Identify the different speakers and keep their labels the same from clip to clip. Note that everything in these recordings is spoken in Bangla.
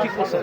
Speaker 1: ঠিক করছে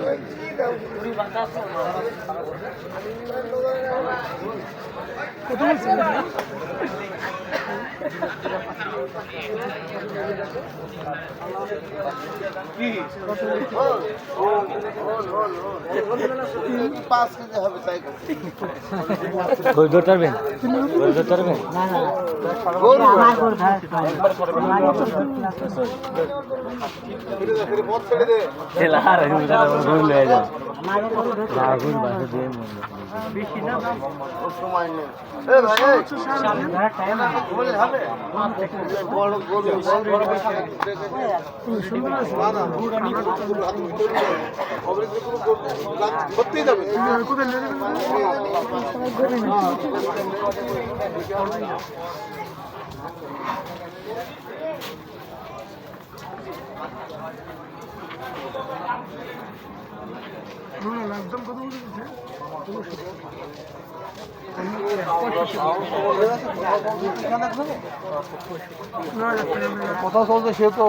Speaker 1: একদম কথা চলছে সে তো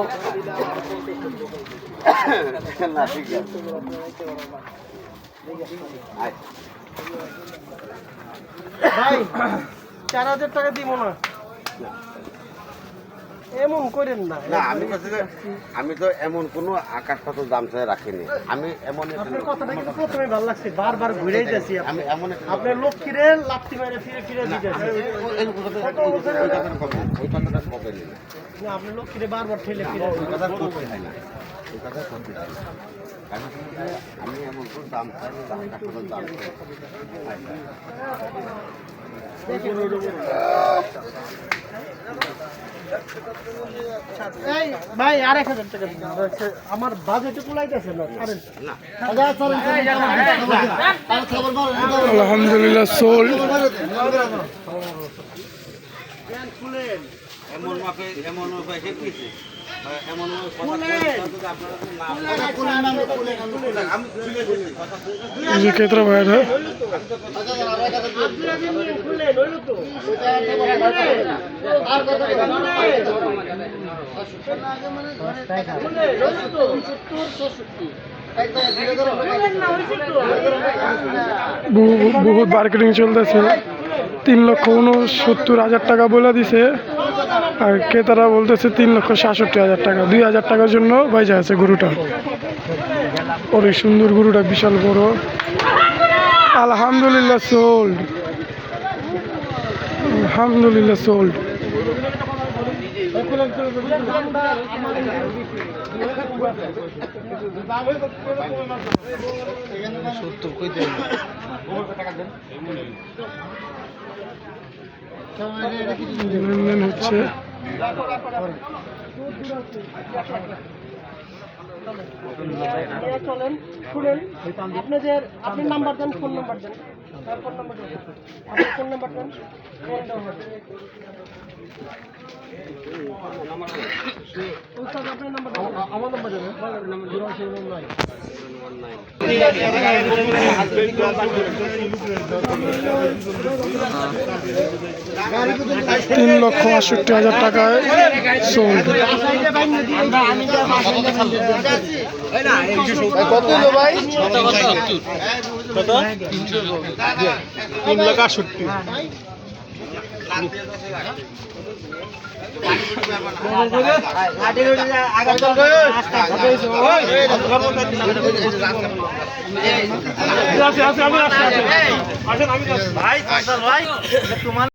Speaker 1: না ঠিক আছে ভাই 4000 টাকা দিব না এমন করেন না না আমি তো এমন কোনো আকাশ পাতাল দাম চাই রাখিনি আমি এমন আপনার কথাটা কিন্তু প্রথমে ভালো লাগছে বারবার ঘুরেই যাচ্ছি আমি এমন আপনার লক্ষ্মীরে লাফতি মেরে ফিরে ফিরে দিতেছি ওই কথাটা কবে নিন না আপনি লক্ষ্মীরে বারবার ঠেলে ফিরে ওই কথা করতে হয় না ওই কথা করতে হয় না আমি এমন কোনো দাম চাই আকাশ পাতাল দাম চাই ভাই আর 1000 টাকা আমার বাজেটে কুলাইতেছে না
Speaker 2: আলহামদুলিল্লাহ সোল্ড
Speaker 1: এমন মাপে এমন পয়সা কিছে এমন
Speaker 2: ক্ষেত্রে ভাইরা বহুত মার্কেটিং চলতেছে 3,69,000 টাকা বলে দিছে আর ক্রেতারা বলতেছে 3,67,000 টাকা 2,000 টাকার জন্য বাইজা আছে গরুটা অনেক সুন্দর গরুটা বিশাল বড় আলহামদুলিল্লাহ সোল্ড আলহামদুলিল্লাহ সোল্ড লেনদেন হচ্ছে
Speaker 3: চলেন শুনেন আপনাদের আপনি নাম্বার দেন ফোন নাম্বার দেন ফোন নাম্বার দেন আপনি ফোন নাম্বার দেন আপনার নাম্বার আমার নাম্বার দেন নাম্বার
Speaker 2: 3,68,000 টাকায় সোল্ড
Speaker 1: কত হলো ভাই
Speaker 3: 3,68,000